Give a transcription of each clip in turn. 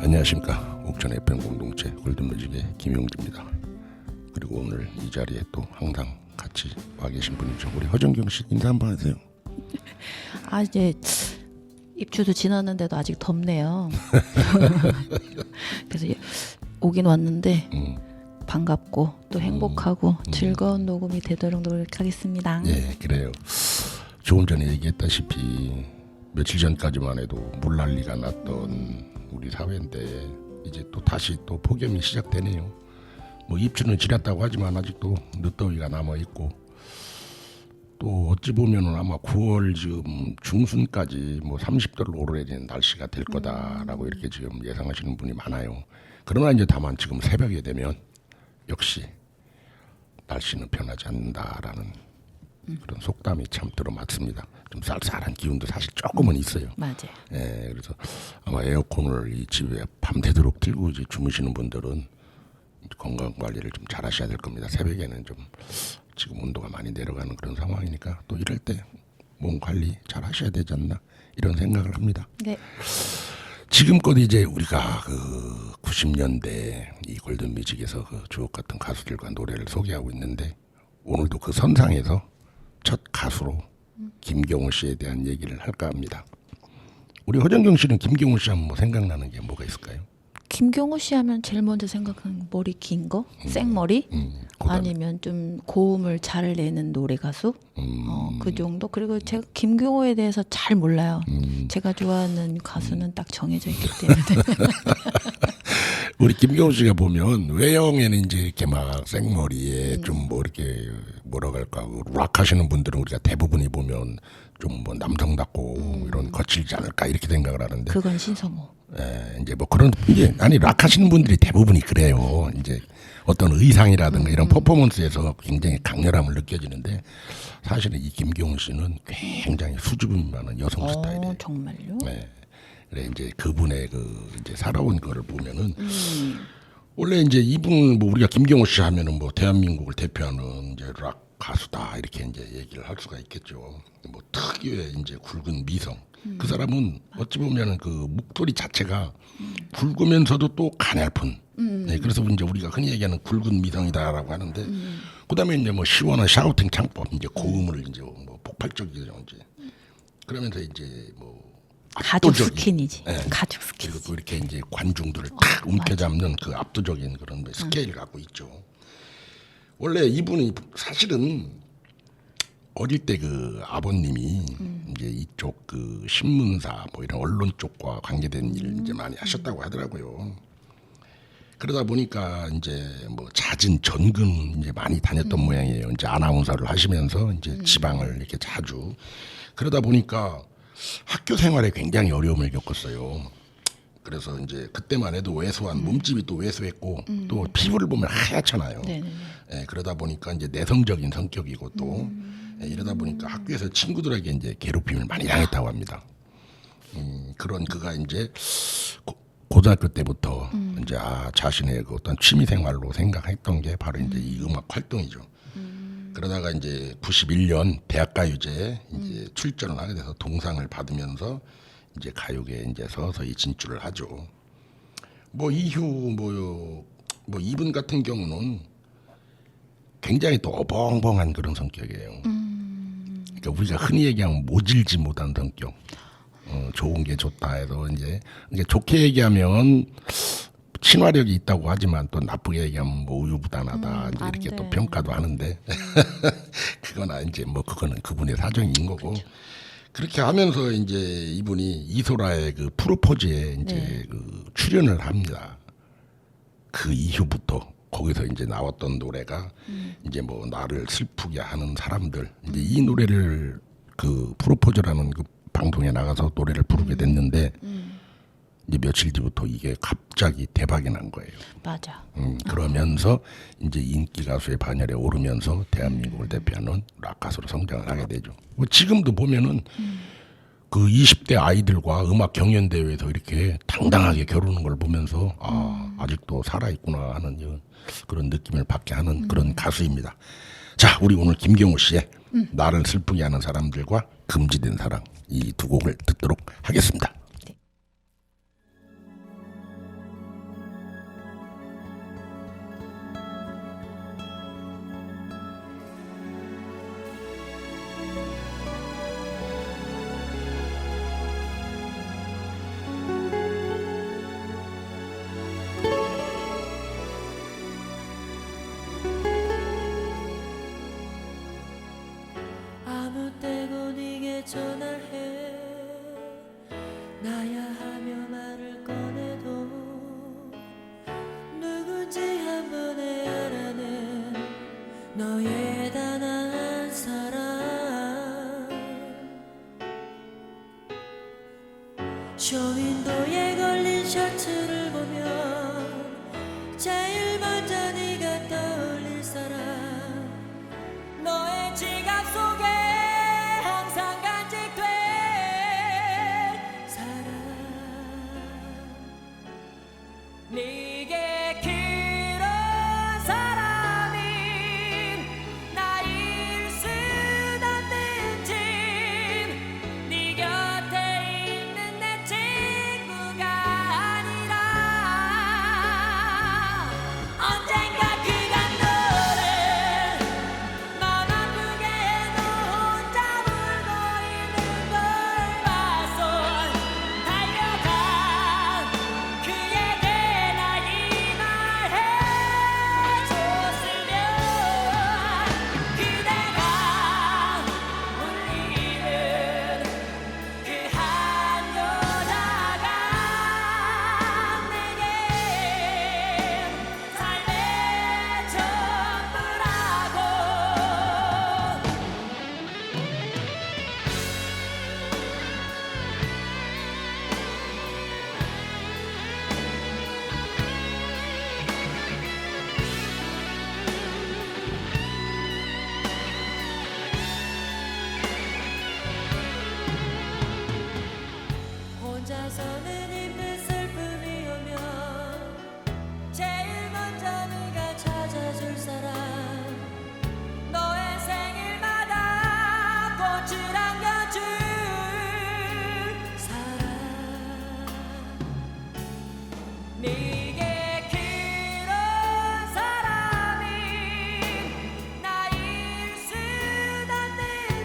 안녕하십니까. 옥천 FM 공동체 골든뮤직의 김용기입니다. 그리고 오늘 이 자리에 또 항상 같이 와 계신 분이죠. 우리 허정경 씨 인사 한번 하세요. 이제 입추도 지났는데도 아직 덥네요. 그래서 오긴 왔는데 반갑고 또 행복하고 즐거운 녹음이 되도록 노력하겠습니다. 예, 그래요. 조금 전에 얘기했다시피 며칠 전까지만 해도 물난리가 났던 우리 사회인데 이제 또 다시 또 폭염이 시작되네요. 뭐 입추는 지났다고 하지만 아직도 늦더위가 남아 있고 또 어찌 보면은 아마 9월 지금 중순까지 뭐 30도를 오르내리는 날씨가 될 거다라고 이렇게 지금 예상하시는 분이 많아요. 그러나 이제 다만 지금 새벽에 되면 역시 날씨는 변하지 않는다라는 그런 속담이 참 들어맞습니다. 좀 쌀쌀한 기운도 사실 조금은 있어요. 맞아요. 예, 그래서 아마 에어컨을 이 집에 밤새도록 틀고 이제 주무시는 분들은 건강 관리를 좀 잘 하셔야 될 겁니다. 새벽에는 좀 지금 온도가 많이 내려가는 그런 상황이니까 또 이럴 때 몸 관리 잘 하셔야 되지 않나 이런 생각을 합니다. 네. 지금껏 이제 우리가 그 90년대 이 골든뮤직에서 그 주옥 같은 가수들과 노래를 소개하고 있는데 오늘도 그 선상에서 첫 가수로 김경호 씨에 대한 얘기를 할까 합니다. 우리 허정경 씨는 김경호 씨 하면 뭐 생각나는 게 뭐가 있을까요? 김경호 씨 하면 제일 먼저 생각하는 머리 긴 거? 생머리? 아니면 좀 고음을 잘 내는 노래 가수? 그 정도? 그리고 제가 김경호에 대해서 잘 몰라요. 제가 좋아하는 가수는 딱 정해져 있기 때문에. 우리 김경호 씨가 보면 외형에는 이제 이렇게 막 생머리에 좀 뭐 이렇게 뭐라고 할까 락 하시는 분들은 우리가 대부분이 보면 좀 뭐 남성답고 이런 거칠지 않을까 이렇게 생각을 하는데 그건 신성호. 예, 이제 뭐 그런 이제 아니 락 하시는 분들이 대부분이 그래요. 이제 어떤 의상이라든가 이런 퍼포먼스에서 굉장히 강렬함을 느껴지는데 사실은 이 김경호 씨는 굉장히 수줍음이 많은 여성 스타일이에요. 정말요? 네. 그래 이제 그분의 그 이제 살아온 거를 보면은 원래 이제 이분 뭐 우리가 김경호 씨 하면은 뭐 대한민국을 대표하는 이제 락 가수다 이렇게 이제 얘기를 할 수가 있겠죠. 뭐 특유의 이제 굵은 미성. 그 사람은 어찌 보면은 그 목소리 자체가 굵으면서도 또 가냘픈. 네, 그래서 이제 우리가 흔히 얘기하는 굵은 미성이다라고 하는데 그다음에 이제 뭐 시원한 샤우팅 창법 이제 고음을 이제 뭐 폭발적이죠 이제 그러면서 이제 뭐 가죽 스킨이지. 네. 가죽 스킨. 그리고 또 이렇게 이제 관중들을 탁 움켜잡는 그 압도적인 그런 스케일을 갖고 있죠. 원래 이분이 사실은 어릴 때 그 아버님이 이제 이쪽 그 신문사 뭐 이런 언론 쪽과 관계된 일을 이제 많이 하셨다고 하더라고요. 그러다 보니까 이제 뭐 잦은 전근 이제 많이 다녔던 모양이에요. 이제 아나운서를 하시면서 이제 지방을 이렇게 자주 그러다 보니까 학교 생활에 굉장히 어려움을 겪었어요. 그래서 이제 그때만 해도 왜소한 몸집이 또 왜소했고 또 피부를 보면 하얗잖아요. 예, 그러다 보니까 이제 내성적인 성격이고 또 예, 이러다 보니까 학교에서 친구들에게 이제 괴롭힘을 많이 당했다고 합니다. 그런 그가 이제 고등학교 때부터 이제 자신의 그 어떤 취미 생활로 생각했던 게 바로 이제 이 음악 활동이죠. 그러다가 이제 91년 대학가요제에 이제 출전을 하게 돼서 동상을 받으면서 이제 가요계에 이제 서서히 진출을 하죠. 뭐 이후 뭐 이분 같은 경우는 굉장히 또 어벙벙한 그런 성격이에요. 그러니까 우리가 흔히 얘기하면 모질지 못한 성격. 좋은 게 좋다 해서 이제 좋게 얘기하면 친화력이 있다고 하지만 또 나쁘게 얘기하면 뭐 우유부단하다 이제 이렇게 또 평가도 하는데 그거나 이제 뭐 그거는 그분의 사정인 거고 그렇게 하면서 이제 이분이 이소라의 그 프로포즈에 이제 그 출연을 합니다. 그 이후부터 거기서 이제 나왔던 노래가 이제 뭐 나를 슬프게 하는 사람들 이제 이 노래를 그 프로포즈라는 그 방송에 나가서 노래를 부르게 됐는데 이제 며칠 뒤부터 이게 갑자기 대박이 난 거예요. 맞아. 그러면서 이제 인기 가수의 반열에 오르면서 대한민국을 대표하는 락 가수로 성장을 하게 되죠. 뭐 지금도 보면은 그 20대 아이들과 음악 경연 대회에서 이렇게 당당하게 겨루는 걸 보면서 아직도 살아 있구나 하는 그런 느낌을 받게 하는 그런 가수입니다. 자, 우리 오늘 김경호 씨의 나를 슬프게 하는 사람들과 금지된 사랑 이 두 곡을 듣도록 하겠습니다. 다리에 걸린 셔츠를 보면 제일 먼저 네가 떠올릴 사람 너의 지갑 속에 항상 간직될 사람 네게 그런 사람이 나일 수 없는 짐 네 곁에 있는 내 친구가 아니라 언젠가 그간 너를 맘 아프게 너 혼자 울고 있는 걸 봐서 달려가 그에게 나 이 말 해줬으면 그대가 울리는 그 한 여자가 내겐 삶의 전부라고 혼자서는 힘든 슬픔이 오면 제일 먼저 네가 찾아줄 사람 너의 생일마다 꽃을 안겨줄 사람 네게 그런 사람이 나일 수 없는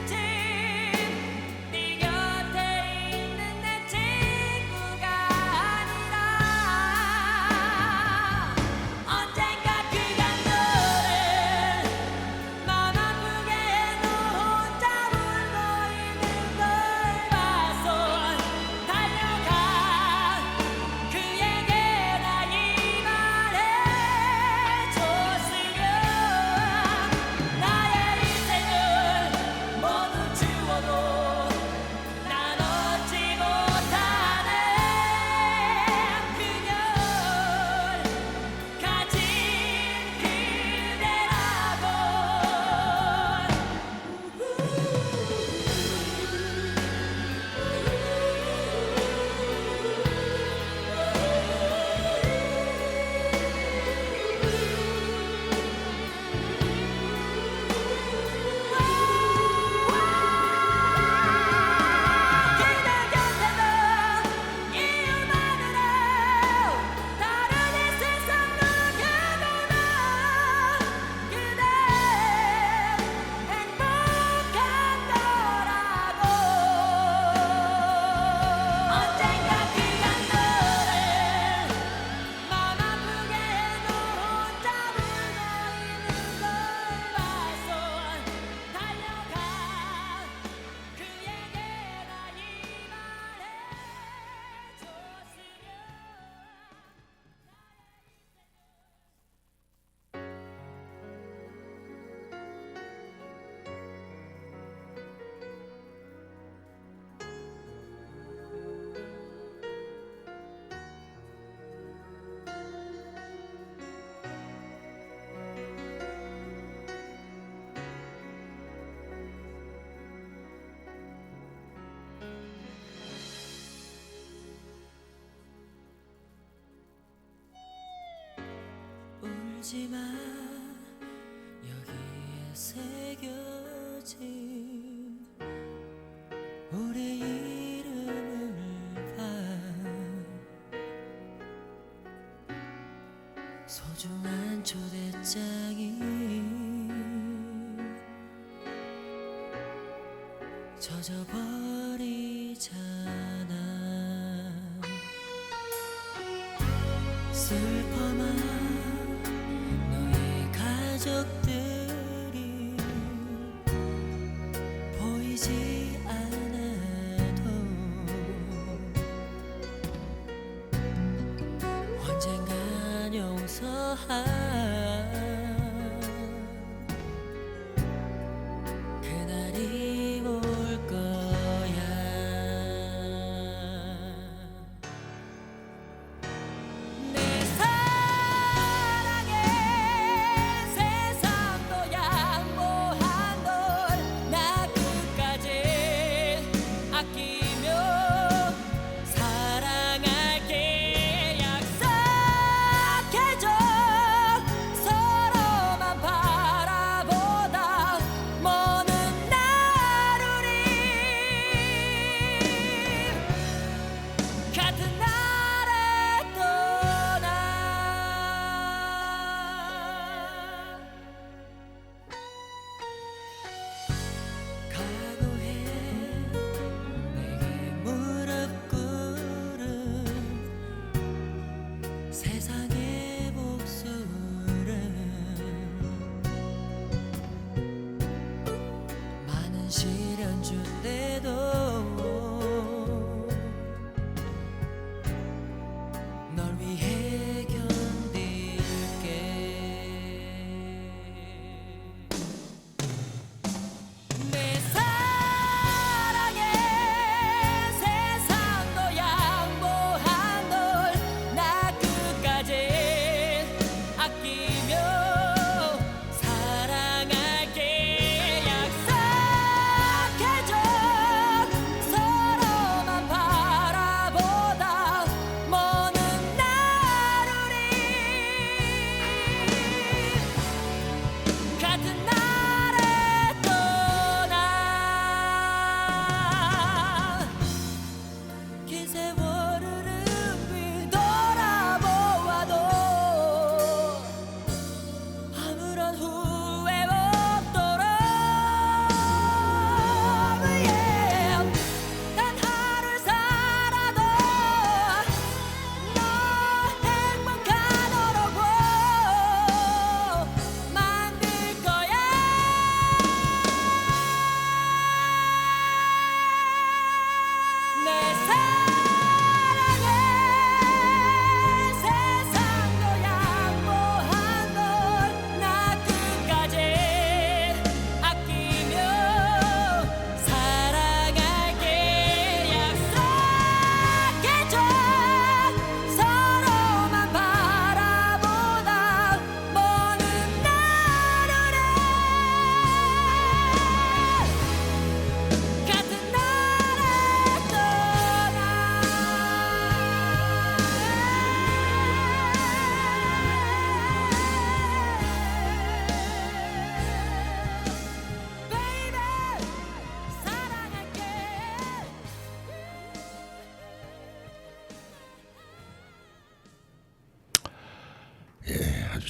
짐네 곁에 있는 내 친구가 아니라 언젠가 그간 너를 맘 아프게 너 혼자 울고 있는 걸 봐서 달려가 그에게 나 이 말 해줬으면 나의 인생을 모두 주워도 난 얻지 못하는 그녀를 가진 그대라고 그대 곁에도 이유만으로 다른 이 세상 누구보다 그대 행복한 거라고 언젠가 그간 너를 맘 아프게 너 혼자 울고 있는 걸 봐서 달려가 그에게 나 이 말 울지마 여기에 새겨진 우리 이름을 봐 소중한 초대장이 젖어버리잖아 슬퍼만 너의 가족들이 보이지 않아도 언젠간 용서할 그날이 올 거야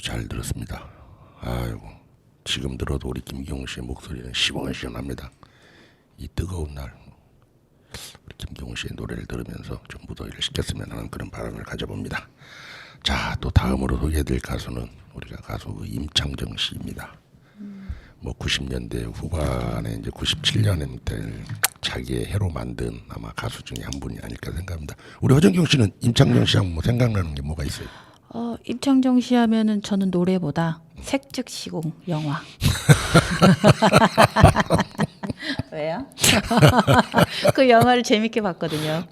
아주 잘 들었습니다. 아이고 지금 들어도 우리 김경호 씨의 목소리는 시원시원합니다. 이 뜨거운 날 우리 김경호 씨의 노래를 들으면서 좀 무더위를 식혔으면 하는 그런 바람을 가져봅니다. 자, 또 다음으로 소개해드릴 가수는 우리가 가수 임창정 씨입니다. 뭐 90년대 후반에 이제 97년에 자기의 해로 만든 아마 가수 중에 한 분이 아닐까 생각합니다. 우리 허정경 씨는 임창정 씨하면 뭐 생각나는 게 뭐가 있어요? 임창정 씨 하면은 저는 노래보다 색즉시공 영화. 왜요? 그 영화를 재밌게 봤거든요.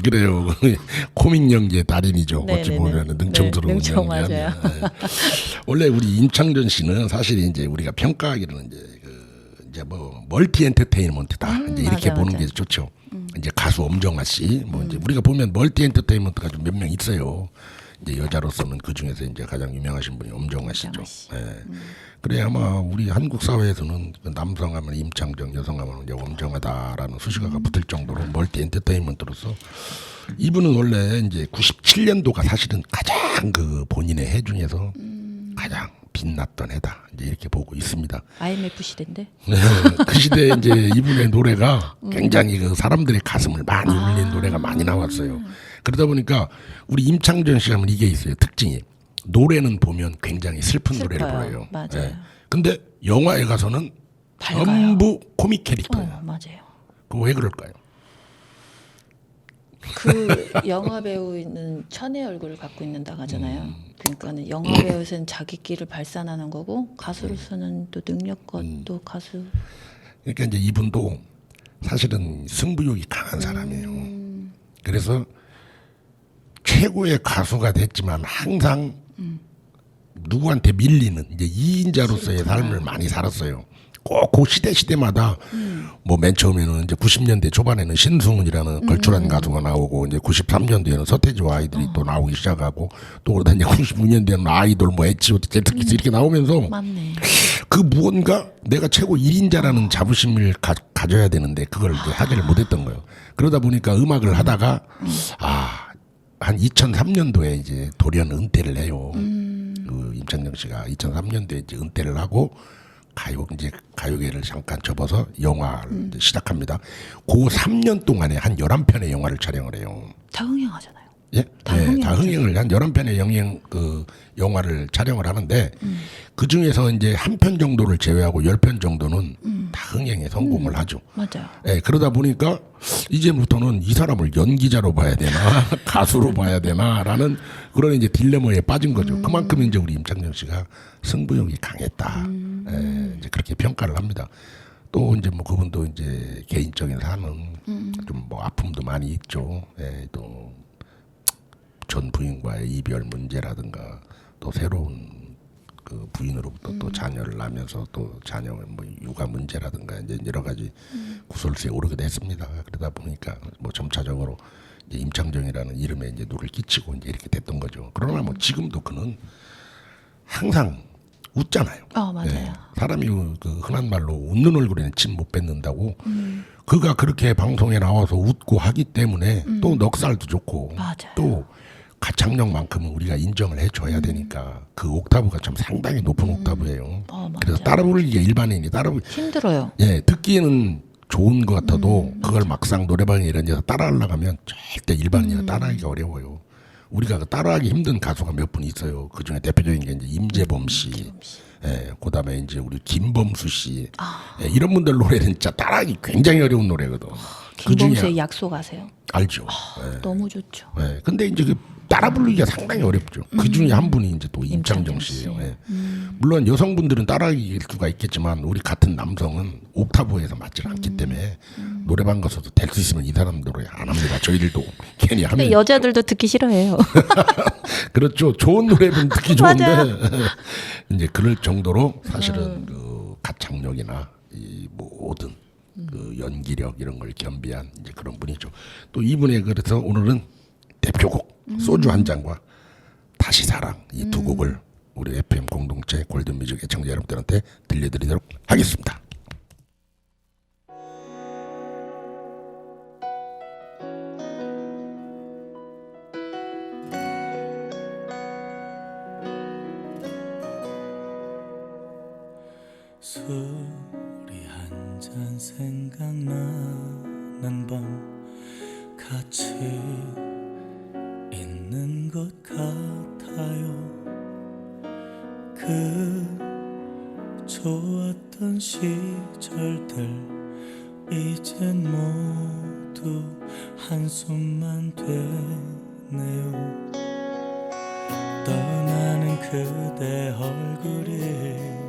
그래요. 코믹 연기의 달인이죠. 네네네. 어찌 보면 능청스러운 능청 연기. 맞아요. 원래 우리 임창정 씨는 사실 이제 우리가 평가하기로는 이제 뭐 멀티 엔터테인먼트다. 이제 이렇게 맞아, 보는 맞아. 게 좋죠. 이제 가수 엄정화 씨, 뭐 이제 우리가 보면 멀티 엔터테인먼트가 좀 몇 명 있어요. 이제 여자로서는 그 중에서 이제 가장 유명하신 분이 엄정화 씨죠. 엄정화 씨. 예. 그래 아마 우리 한국 사회에서는 남성하면 임창정, 여성하면 이제 엄정화다라는 수식어가 붙을 정도로 멀티 엔터테인먼트로서 이분은 원래 이제 97년도가 사실은 가장 그 본인의 해 중에서 가장 빛났던 해다 이제 이렇게 보고 있습니다. IMF 시대인데. 네, 그 시대에 이제 이분의 노래가 굉장히 그 사람들의 가슴을 많이 울린 노래가 많이 나왔어요. 그러다 보니까 우리 임창정 씨 하면 이게 있어요. 특징이 노래는 보면 굉장히 슬픈 슬퍼요. 노래를 불러요. 맞아요. 예. 근데 영화에 가서는 밝아요. 전부 코믹 캐릭터예요. 맞아요. 그거 왜 그럴까요? 그 영화 배우는 천의 얼굴을 갖고 있는다고 하잖아요. 그러니까는 영화 배우에서는 자기 길을 발산하는 거고 가수로서는 또 능력껏 또 가수. 그러니까 이제 이분도 사실은 승부욕이 강한 사람이에요. 그래서 최고의 가수가 됐지만 항상 누구한테 밀리는 이제 2인자로서의 삶을 많이 살았어요. 꼭 그 시대마다 뭐 맨 처음에는 이제 90년대 초반에는 신승훈이라는 걸출한 가수가 나오고 이제 93년도에는 서태지와 아이들이 또 나오기 시작하고 또 그러다 이제 99년대에는 아이돌 뭐 H.O.T. 제트키스 이렇게 나오면서 맞네. 그 무언가 내가 최고 1인자라는 자부심을 가져야 되는데 그걸 이제 하지를 못했던 거예요. 그러다 보니까 음악을 하다가 한 2003년도에 이제 돌연 은퇴를 해요. 그 임창정 씨가 2003년도에 이제 은퇴를 하고 가요계를 잠깐 접어서 영화를 이제 시작합니다. 그 3년 동안에 한 11편의 영화를 촬영을 해요. 다 흥행하잖아요. 예? 다 네, 흥행 다 흥행을 한 11편의 그 영화를 촬영을 하는데 그 중에서 이제 한 편 정도를 제외하고 10편 정도는 다 흥행에 성공을 하죠. 맞아요. 예, 그러다 보니까 이제부터는 이 사람을 연기자로 봐야 되나 가수로 봐야 되나라는 그런 이제 딜레마에 빠진 거죠. 그만큼 이제 우리 임창정 씨가 승부욕이 강했다. 예, 이제 그렇게 평가를 합니다. 또 이제 뭐 그분도 이제 개인적인 삶은 좀 뭐 아픔도 많이 있죠. 예, 또 전 부인과의 이별 문제라든가 또 새로운 그 부인으로부터 또 자녀를 낳으면서 또 자녀 뭐 육아 문제라든가 이제 여러 가지 구설수에 오르게 됐습니다. 그러다 보니까 뭐 점차적으로 이제 임창정이라는 이름에 이제 누를 끼치고 이제 이렇게 됐던 거죠. 그러나 뭐 지금도 그는 항상 웃잖아요. 맞아요. 예, 사람이 그 흔한 말로 웃는 얼굴에는 침 못 뱉는다고. 그가 그렇게 방송에 나와서 웃고 하기 때문에 또 넉살도 좋고 맞아요. 또 가창력만큼은 우리가 인정을 해줘야 되니까 그 옥타브가 참 상당히 높은 옥타브예요. 맞아요. 그래서 따라 부르기가 일반인이 힘들어요. 예, 듣기에는 좋은 것 같아도 그걸 막상 노래방에 이런 데서 따라하려고 하면 절대 일반인은 따라하기가 어려워요. 우리가 그 따라하기 힘든 가수가 몇 분 있어요. 그 중에 대표적인 게 이제 임재범 씨, 예, 그다음에 이제 우리 김범수 씨, 예, 이런 분들 노래는 진짜 따라하기 굉장히 어려운 노래거든. 그 중에 김범수의 약속 아세요? 알죠. 너무 좋죠. 예, 근데 이제 그 따라 부르기가 상당히 어렵죠. 그 중에 한 분이 이제 또 임창정 씨예요. 예. 물론 여성분들은 따라할 수가 있겠지만 우리 같은 남성은 옥타브에서 맞지 않기 때문에 노래방 가서도 될 수 있으면 이 사람 노래 안 합니다. 저희들도 괜히 하면. 근데 여자들도 듣기 싫어해요. 그렇죠. 좋은 노래는 듣기 좋은데 맞아요. 이제 그럴 정도로 사실은 그 가창력이나 이 모든 그 연기력 이런 걸 겸비한 이제 그런 분이죠. 또 이분의 그래서 오늘은 대표곡 소주 한 잔과 다시 사랑 이 두 곡을 우리 FM 공동체 골든뮤직 애청자 여러분들한테 들려드리도록 하겠습니다. 술이 한 잔 생각나는 밤 같이 있는 것 같아요. 그 좋았던 시절들 이젠 모두 한숨만 되네요. 떠나는 그대 얼굴이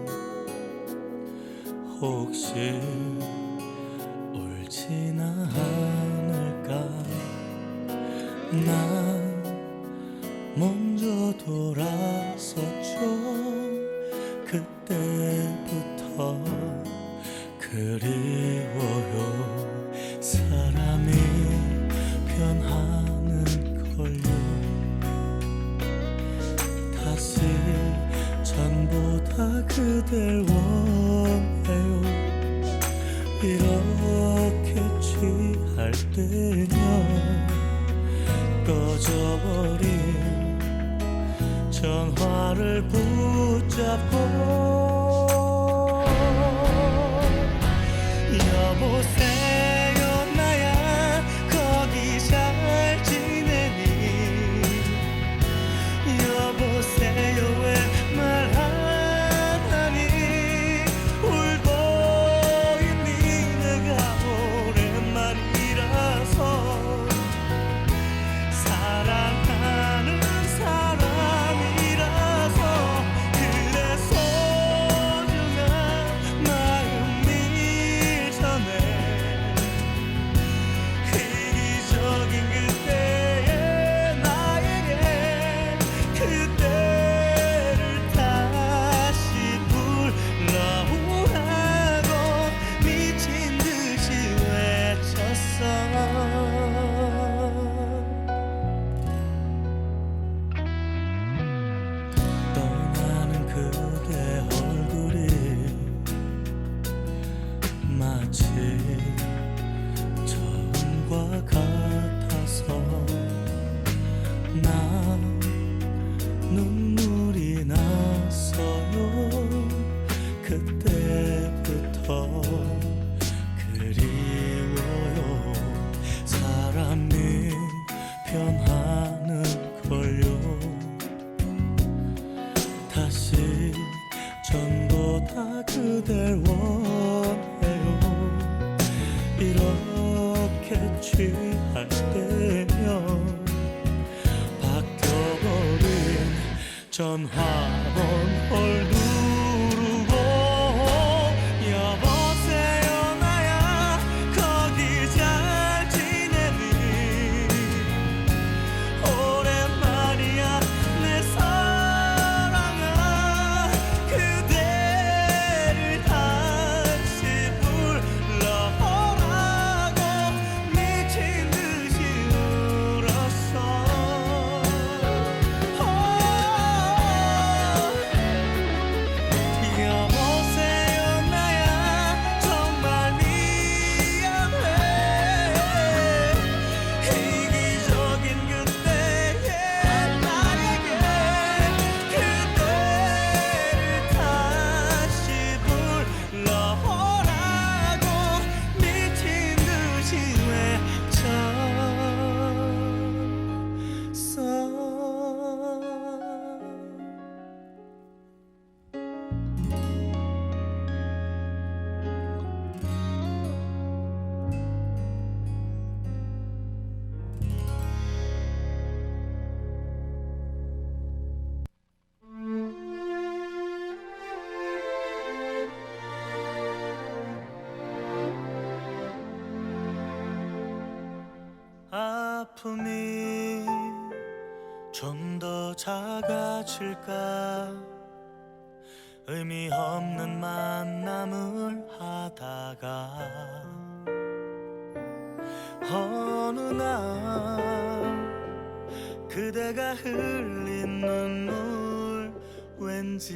혹시 울지나 않을까. 난 먼저 돌아섰죠. 그때부터 그리워요. 사람이 변하는 걸요. 다시 전보다 그댈 원해요. 이렇게 취할 때면 꺼져버린 전화를 붙잡고 여보세요 나야 거기 잘 지내니. 여보세요 왜 말 안 하니. 울고 있니. 내가 오랜만이라서 사랑하는 사람이라서 그래 소중한 마음일 전에 이기적인 그때의 나에게 그때를 다시 불러오라고 미친 듯이 외쳤어. 떠나는 그대 얼굴이 마치 처음과 같아서 난 눈물이 났어요. 그때부터 그리워요. 사람이 변하는 걸요. 다시 전보다 그댈 원해요. 이렇게 취할 때면 바뀌어버린 전화번호를 누르고 여보세요 나야 거기 잘 지내니. 오랜만이야 내 사랑아. 그대를 다시 불러오라고 미친 듯이 울었어. 여보세요 나야 정말 미안해. 이기적인 그때의 나에게 그대를 다시 불러오라고 미친 듯이 외쳤어. 아픔이 좀 더 작아질까. 의미 없는 만남을 하다가 어느 날 그대가 흘린 눈물 왠지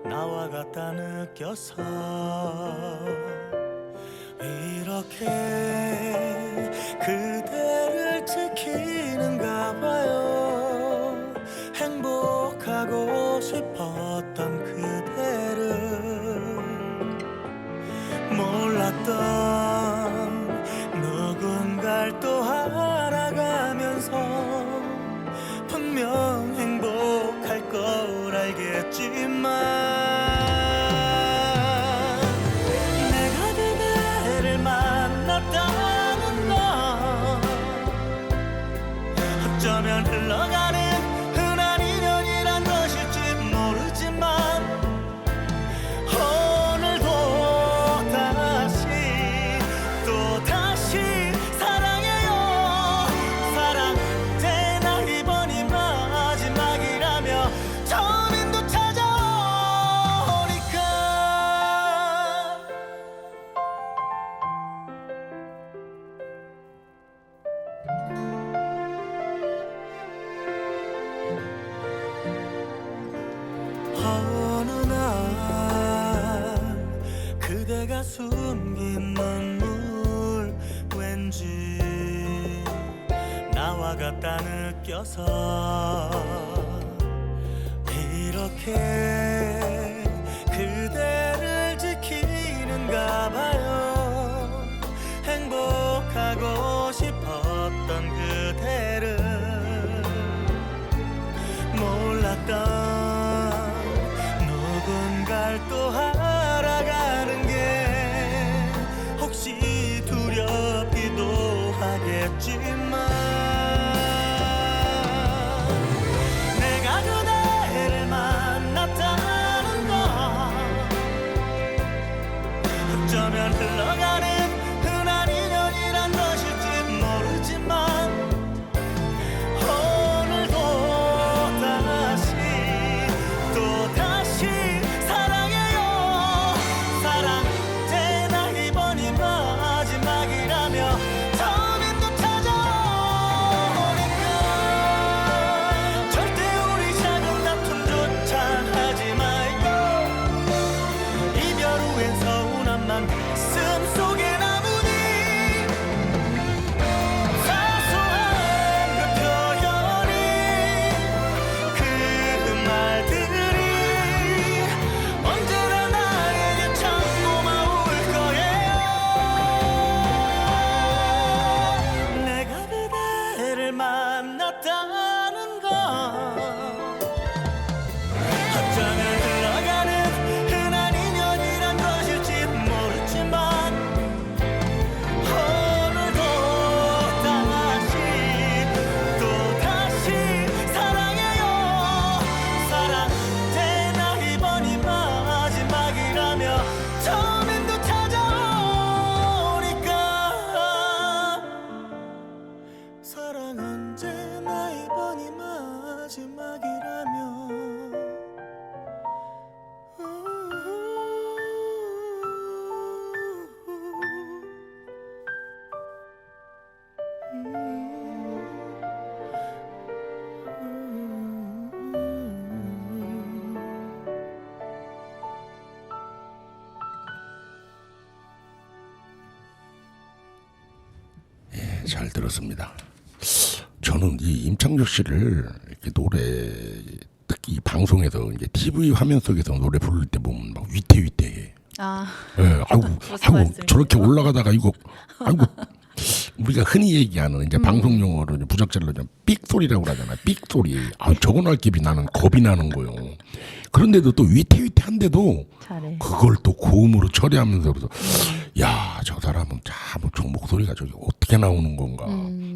나와 같다 느껴서 이렇게 그대를 지키는가 봐요. 행복하고 싶었던 그대를 어쩌면 흘러가는 흔한 인연이란 것일지 모르지만 오늘도 다시 사랑해요. 사랑되나 이번이 마지막이라며 처음인도 찾아오니까 어느 날 그대가 숨긴 눈물 왠지 나와 같다 느껴서 이렇게 그대를 지키는가 봐요. 행복하고 싶었던 그대를 몰랐던 누군가를 또 알아가는 게 혹시 두렵기도 하겠지만 내가 그대를 만났다는 건 어쩌면 흘러가는 흔한 인연이란 것일지 모르지만 오늘도 다시 사랑해요. 사랑되나 이번이 마지막이라며 처음인도 찾아오니까 절대 우리 작은 다툼조차 하지 말고 이별 후엔 서운함만 가슴 속에 남으니 사소한 그 표현이 그 말들이 언제나 나에게 참 고마울 거예요. 내가 그대를 만났다는 건 어쩌면 흘러가는 흔한 인연이란 것일지 모르지만 오늘도 다시 사랑해요. 사랑되나 이번이 마지막이라며 처음인도 찾아오니까 사랑 언제나 이번이 마지막이라며 잘 들었습니다. 저는 이 임창정 씨를 이렇게 노래 특히 이 방송에서 이제 TV 화면 속에서 노래 부를 때 보면 막 위태위태해. 아, 예, 아이고 말씀이세요? 저렇게 올라가다가 이거 아이고 우리가 흔히 얘기하는 이제 방송 용어로 이제 부적절로 좀 삑 소리라고 그러잖아요. 삑 소리. 아 저거 날 기비 나는 겁이 나는 거요. 그런데도 또 위태위태한데도 잘해. 그걸 또 고음으로 처리하면서 그래서 야, 저 사람은 참 저 목소리가 저기 어떻게 나오는 건가.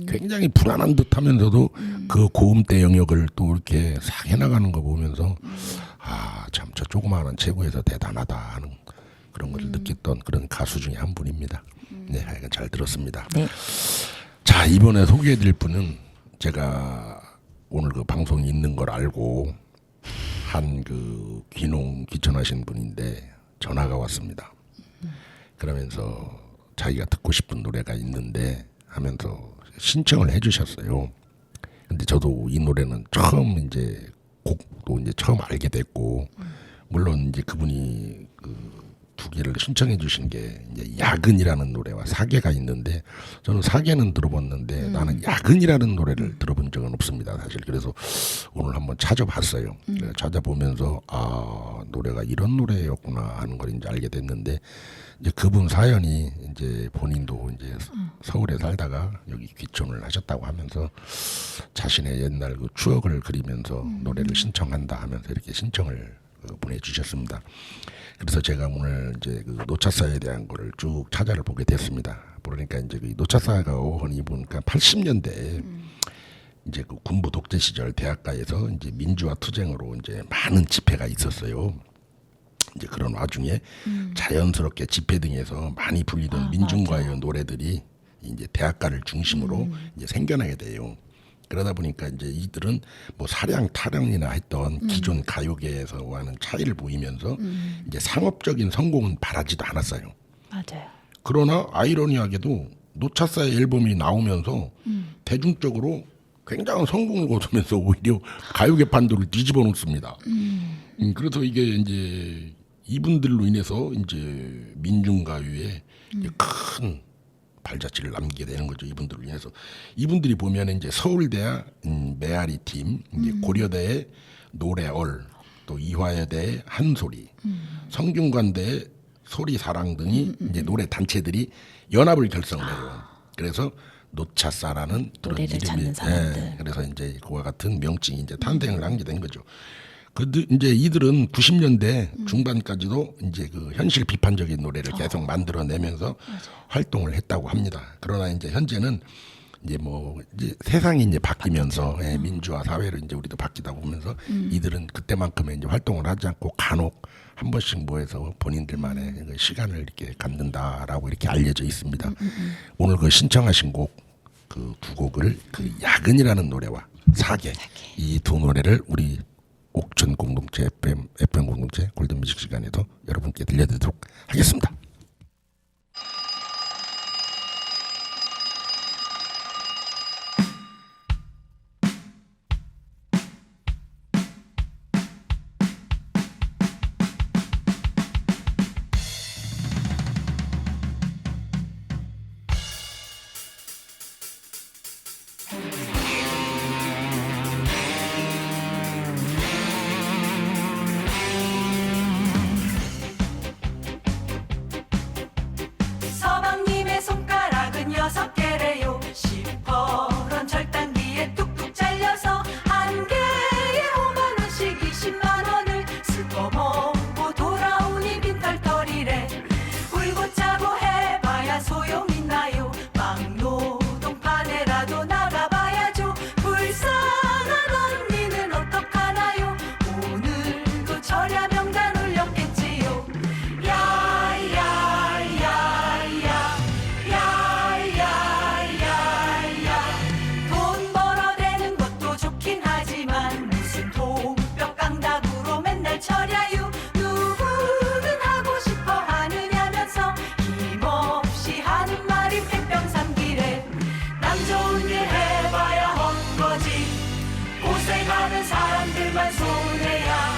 굉장히 불안한 듯하면서도 그 고음대 영역을 또 이렇게 싹 해나가는 거 보면서 아, 참 저 조그마한 체구에서 대단하다 하는 그런 것을 느꼈던 그런 가수 중에 한 분입니다. 네, 하여간 잘 들었습니다. 네. 자, 이번에 소개해드릴 분은 제가 오늘 그 방송이 있는 걸 알고 한 그 귀농귀촌하신 분인데 전화가 왔습니다. 그러면서 자기가 듣고 싶은 노래가 있는데 하면서 신청을 해주셨어요. 근데 저도 이 노래는 처음 이제 곡도 이제 처음 알게 됐고 물론 이제 그분이 그 두 개를 신청해 주신 게 이제 야근이라는 노래와 사계가 있는데 저는 사계는 들어봤는데 나는 야근이라는 노래를 들어본 적은 없습니다 사실. 그래서 오늘 한번 찾아봤어요. 그래서 찾아보면서 아 노래가 이런 노래였구나 하는 걸 이제 알게 됐는데 이제 그분 사연이 이제 본인도 이제 서울에 살다가 여기 귀촌을 하셨다고 하면서 자신의 옛날 그 추억을 그리면서 노래를 신청한다 하면서 이렇게 신청을 보내주셨습니다. 그래서 제가 오늘 이제 그 노차사에 대한 거를 쭉 찾아를 보게 됐습니다. 그러니까 이제 그 노차사가 어허니 보니까 80년대 이제 그 군부 독재 시절 대학가에서 이제 민주화 투쟁으로 이제 많은 집회가 있었어요. 이제 그런 와중에 자연스럽게 집회 등에서 많이 불리던 민중가요 노래들이 이제 대학가를 중심으로 이제 생겨나게 돼요. 그러다 보니까 이제 이들은 뭐 사량 타령이나 했던 기존 가요계에서와는 차이를 보이면서 이제 상업적인 성공은 바라지도 않았어요. 맞아요. 그러나 아이러니하게도 노차사의 앨범이 나오면서 대중적으로 굉장한 성공을 거두면서 오히려 가요계 판도를 뒤집어 놓습니다. 그래서 이게 이제 이분들로 인해서 이제 민중가요에 이제 큰 발자취를 남기게 되는 거죠. 이분들로 인해서. 이분들이 보면 이제 서울대야 메아리 팀, 이제 고려대의 노래얼, 또 이화여대의 한소리, 성균관대의 소리사랑 등이 이제 노래 단체들이 연합을 결성해요. 그래서 노차사라는 그런 노래를 이름이, 찾는 사람들. 예, 그래서 이제 그와 같은 명칭이 이제 탄생을 하게 된 거죠. 근데 이제 이들은 90년대 중반까지도 이제 그 현실 비판적인 노래를 계속 만들어내면서 활동을 했다고 합니다. 그러나 이제 현재는 이제 뭐 이제 세상이 이제 바뀌면서 예, 민주화 사회로 이제 우리도 바뀌다 보면서 이들은 그때만큼의 이제 활동을 하지 않고 간혹 한 번씩 모여서 본인들만의 그 시간을 이렇게 갖는다라고 이렇게 알려져 있습니다. 오늘 그 신청하신 곡 그 두 곡을 그 야근이라는 노래와 사계 이 두 노래를 우리 옥천 공동체 FM 공동체 골든뮤직 시간에도 여러분께 들려드리도록 하겠습니다. 서방님의 손가락은 6개래요. 시퍼런 절단기에 뚝뚝 잘려서 한 개에 5만원씩 20만원을 슬퍼 먹고 돌아오니 빈털터리래. 울고 짜고 해봐야 소용있나요? 막노동판에라도 나가봐야죠. 불쌍한 언니는 어떡하나요? 오늘도 절야 명단 올렸겠지요. 돈 벌어대는 것도 좋긴 하지만 무슨 통뼈 깡다구로 맨날 처려요. 누구는 하고 싶어 하느냐면서 힘없이 하는 말이 팽병삼기래. 남 좋은 일 해봐야 헛거지. 고생하는 사람들만 손해야.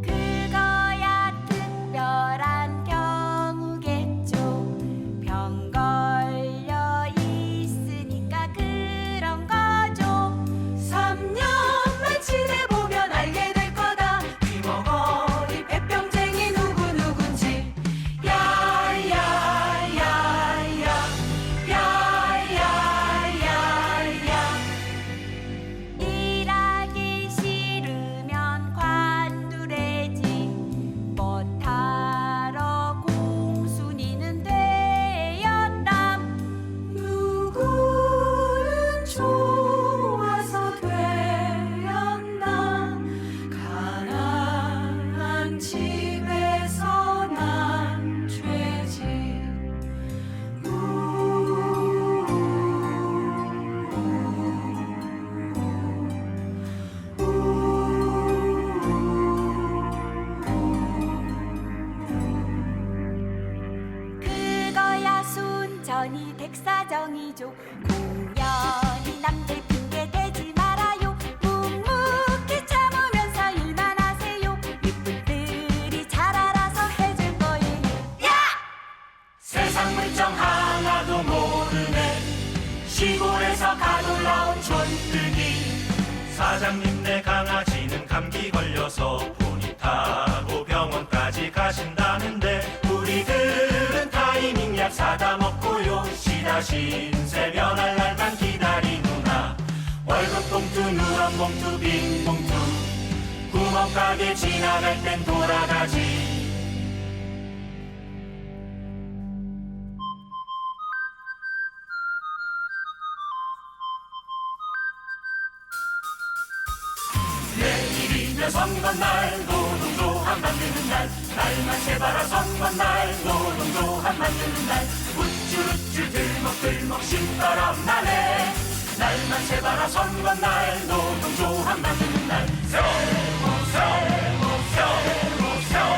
그거야 특별한 경우겠죠. 병 걸려 있으니까 그런 거죠. 3년만 지내보면 알게 될 거다. 귀머거리 폐병쟁이 누구누군지. 일하기 싫으면 관두래지. 못하러 공순이는 되었담. 누구는 좋아서 되었나. 가난한 집에서 난 죄지. 그거야 순전히 댁사정이죠. 공연히 남들 핑계 대지 말아요. 묵묵히 참으면서 일만 하세요. 이분들이 잘 알아서 해줄 거예요. 세상 물정 하나도 모르네. 시골에서 가놀라온 촌뜨기. 사장님네 강아지는 감기 걸려서 본이 타고 병원까지 가신다는데 우리들은 타이밍 약 사다 먹고요. 시다 신세 면할 날만 기다리누나. 월급 봉투 누런 봉투 빈 봉투 구 9번 가게 지나갈 땐 돌아가지. 세바라 선거날 노동조합 만드는 날 날만 세바라 선거날 노동조합 만드는 날 우쭐우쭐 들먹들먹 신바람 나네 날만 세바라 선거날 노동조합 만드는 날 세모 세모 세모 세모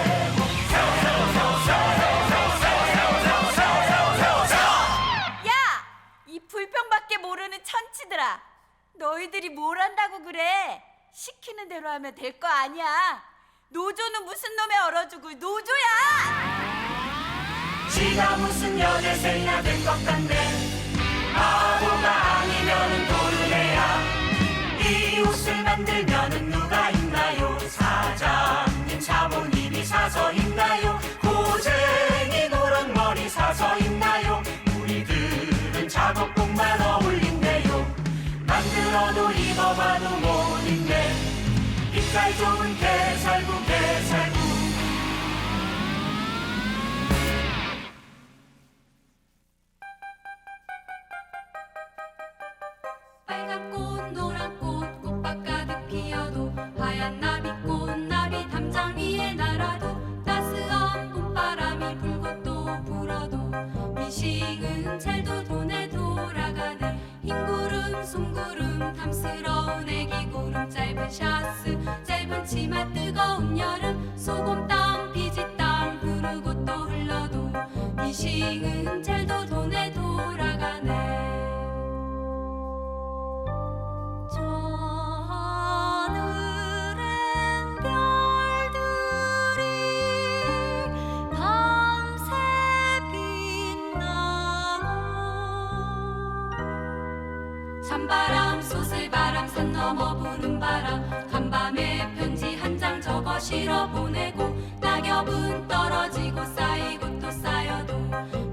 야! 이 불평밖에 모르는 천치들아, 너희들이 뭘 한다고 그래? 시키는 대로 하면 될 거 아니야. 노조는 무슨 놈에 얼어죽을 노조야. 지가 무슨 여대생이나 된 것 같네 바보가 아니면은 도르래야 이 옷을 만들면은 누가 있나요 사장님 사모님이 사서 있나요 고쟁이 노랑머리 사서 있나요 우리들은 작업복만 어울린대요 만들어도 입어봐도 못 입네 빛깔 좋은 개살구 개살구 빨간 꽃 노란 꽃 꽃밭 가득 피어도 하얀 나비꽃 나비 담장 위에 날아도 따스한 봄바람이 불고 또 불어도 미싱은 잘도 돈에 돌아가네 흰구름 송구름 탐스러운 애기구름 짧은 샤스 짧은 치마 뜨거운 여름 소금땀 비지땀 흐르고 또 흘러도 미싱은 잘도 돈에 돌아가네 저 하늘엔 별들이 밤새 빛나고 산바람 솟을바람 산 넘어 부는 바람 간밤에 편지 한 장 적어 실어 보내고 낙엽은 떨어지고 쌓이고 또 쌓여도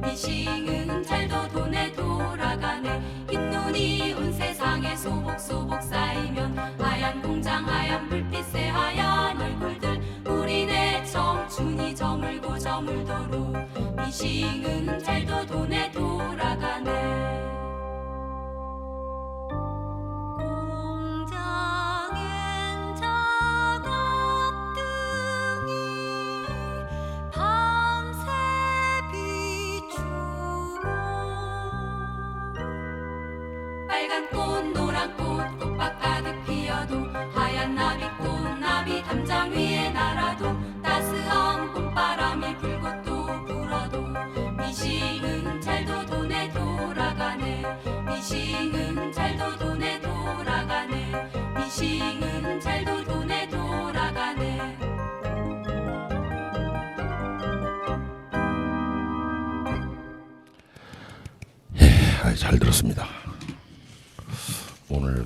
미싱은 잘도 돈에 돌아가네 흰눈이 온 세상에 소복소복 쌓이면 하얀 공장 하얀 불빛의 하얀 얼굴들 우리네 청춘이 저물고 저물도록 미싱은 잘도 돈에 돌아가네 공장엔 작업등이 밤새 비추고 빨간 꽃 노란 꽃 꽃밭 가득 피어도 하얀 나비꽃 나비 담장 위에 날아도 따스한 봄바람이 불고 또 불어도 미싱은 잘도 돈에 돌아가네 미싱은 잘도 돈에 돌아가네 미싱은 잘도 돈에 돌아가네 잘 들었습니다. 오늘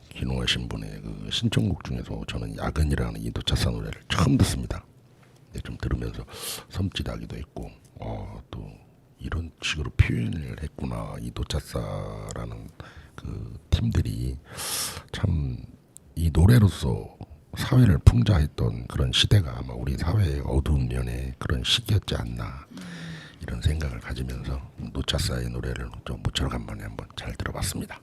기농화 신분의 신청곡 중에서 저는 야근이라는 이도차사 노래를 처음 듣습니다. 좀 들으면서 섬찟하기도 했고 또 이런 식으로 표현을 했구나 이도차사라는 팀들이 참 이 노래로서 사회를 풍자했던 그런 시대가 아마 우리 사회의 어두운 면의 그런 시기였지 않나 이런 생각을 가지면서 노차사의 노래를 좀 무척 간만에 한번 잘 들어봤습니다.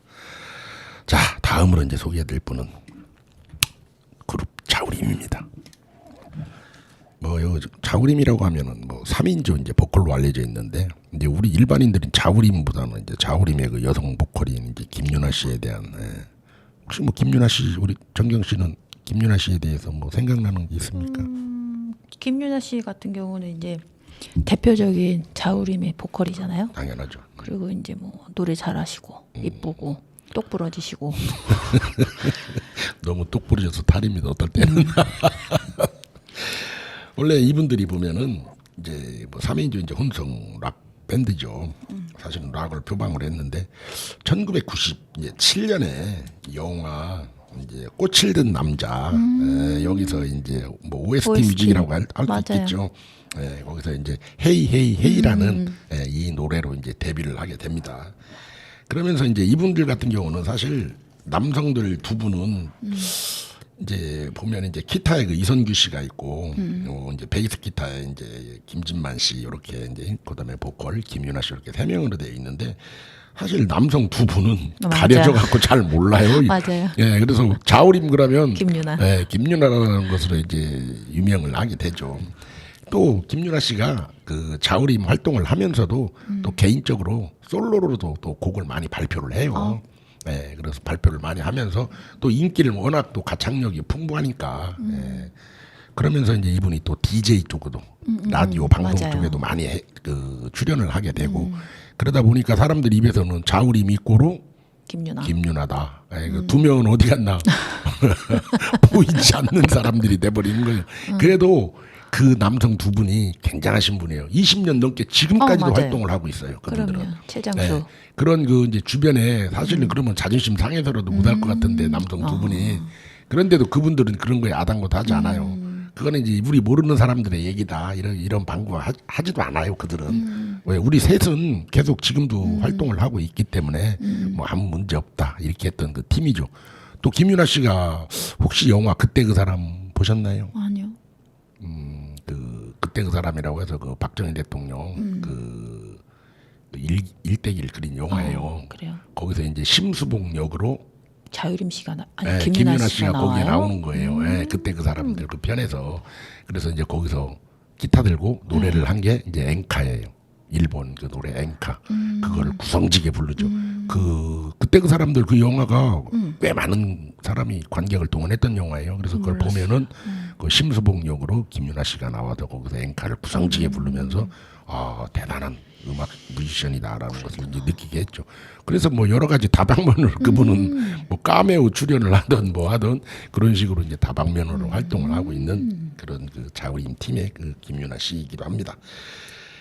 자, 다음으로 이제 소개해드릴 분은 그룹 자우림입니다. 자우림이라고 하면은 3인조 이제 보컬로 알려져 있는데 이제 우리 일반인들은 자우림보다는 이제 자우림의 여성 보컬인 이제 김유나 씨에 대한 혹시 김유나 씨 우리 정경 씨는 김유나 씨에 대해서 생각나는 게 있습니까? 김유나 씨 같은 경우는 이제 대표적인 자우림의 보컬이잖아요. 당연하죠. 그리고 이제 노래 잘하시고 이쁘고 똑 부러지시고 너무 똑 부러져서 탈입니다. 어떨 때는. 원래 이분들이 보면은 이제 3인조 이제 혼성 락 밴드죠. 사실은 락을 표방을 했는데 1997년에 영화 이제 꽃을 든 남자 여기서 이제 OST 뮤직이라고 할 수 있겠죠. 거기서 이제 헤이 헤이 헤이라는 이 노래로 이제 데뷔를 하게 됩니다. 그러면서 이제 이분들 같은 경우는 사실 남성들 두 분은 이제 보면 이제 기타에 이선규 씨가 있고 이제 베이스 기타에 이제 김진만 씨 이렇게 이제 그다음에 보컬 김유나 씨 이렇게 세 명으로 되어 있는데 사실 남성 두 분은 맞아. 가려져 갖고 잘 몰라요. 맞아요. 예, 그래서 자우림 그러면 김유나. 예, 김유나라는 것으로 이제 유명을 하게 되죠. 또 김유나 씨가 그 자우림 활동을 하면서도 또 개인적으로 솔로로도 또 곡을 많이 발표를 해요. 예, 그래서 발표를 많이 하면서 또 인기를 워낙 또 가창력이 풍부하니까 예. 그러면서 이제 이분이 또 DJ 쪽으로 라디오 방송 맞아요. 쪽에도 많이 그 출연을 하게 되고 그러다 보니까 사람들 입에서는 자우림 이꼬로 김유나. 김유나다. 두 명은 어디 갔나 보이지 않는 사람들이 돼버리는 거예요. 그래도 그 남성 두 분이 굉장하신 분이에요. 20년 넘게 지금까지도 맞아요. 활동을 하고 있어요. 그분들은. 그럼요. 최장수. 네. 그런 그 이제 주변에 사실은 그러면 자존심 상해서라도 못할 것 같은데 남성 두 분이 그런데도 그분들은 그런 거에 아당곳하지 않아요. 그거는 이제 우리 모르는 사람들의 얘기다 이런 방구 하지도 않아요. 그들은 왜 우리 셋은 계속 지금도 활동을 하고 있기 때문에 뭐 아무 문제 없다 이렇게 했던 그 팀이죠. 또 김유나 씨가 혹시 영화 그때 그 사람 보셨나요? 아니요. 그때 그 사람이라고 해서 그 박정희 대통령 그 일대기를 그린 영화예요. 그래요. 거기서 이제 심수봉 역으로 자유림 씨가 아니 예, 김유나 씨가 거기에 나와요. 나오는 거예요. 예, 그때 그 사람들 그 편에서 그래서 이제 거기서 기타 들고 노래를 한 게 이제 엔카예요. 일본 그 노래 엔카 그거를 구성지게 부르죠. 그때 그 사람들 그 영화가 꽤 많은 사람이 관객을 동원했던 영화예요. 그래서 그걸 보면은 그 심수봉 역으로 김유나 씨가 나와서 거기서 엔카를 구성지게 부르면서 아 대단한 음악 뮤지션이다라는 것을 이제 느끼게 했죠. 그래서 뭐 여러 가지 다방면으로 그분은 뭐 카메오 출연을 하던 뭐 하던 그런 식으로 이제 다방면으로 활동을 하고 있는 그런 그 자우림 팀의 그 김유나 씨이기도 합니다.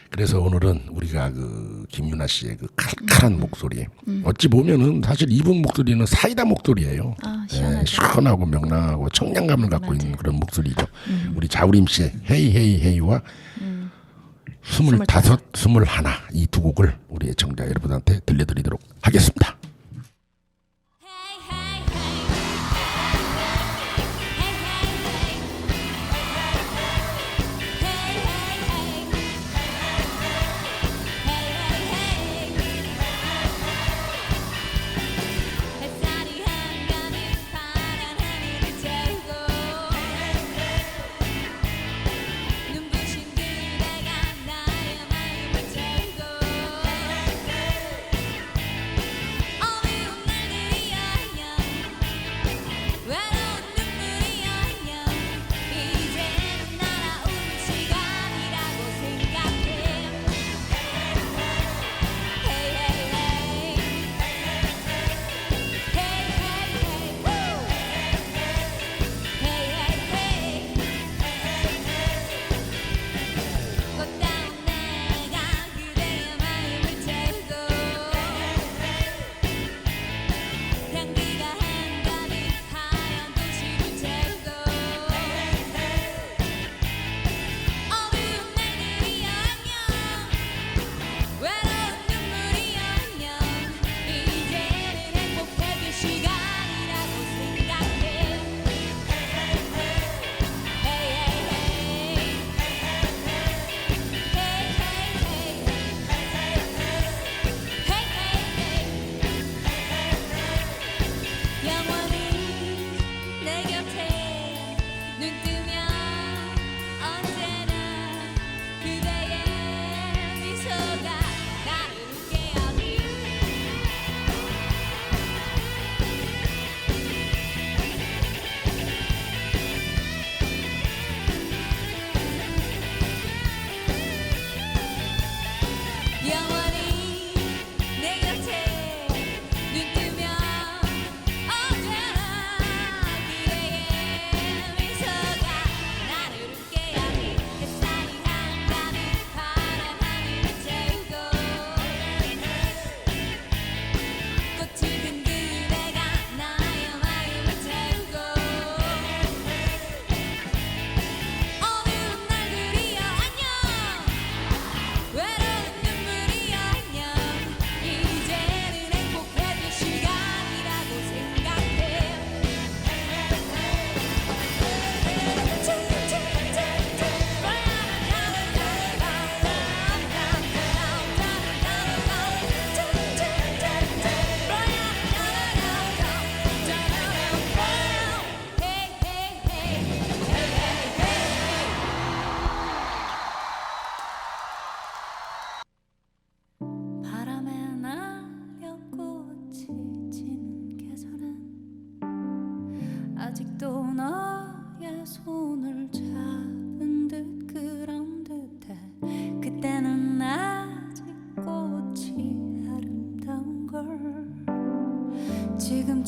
그래서 오늘은 우리가 그 김유나 씨의 그 칼칼한 목소리 어찌 보면은 사실 이분 목소리는 사이다 목소리예요. 아, 예, 시원하고 명랑하고 청량감을 갖고 있는 그런 목소리죠. 우리 자우림 씨의 헤이 헤이 헤이와 25, 21 이 두 곡을 우리 애청자 여러분한테 들려드리도록 하겠습니다. 햇살이 한가득 파란 하늘을 채우고 눈부신 그대가 나의 마음을 채우고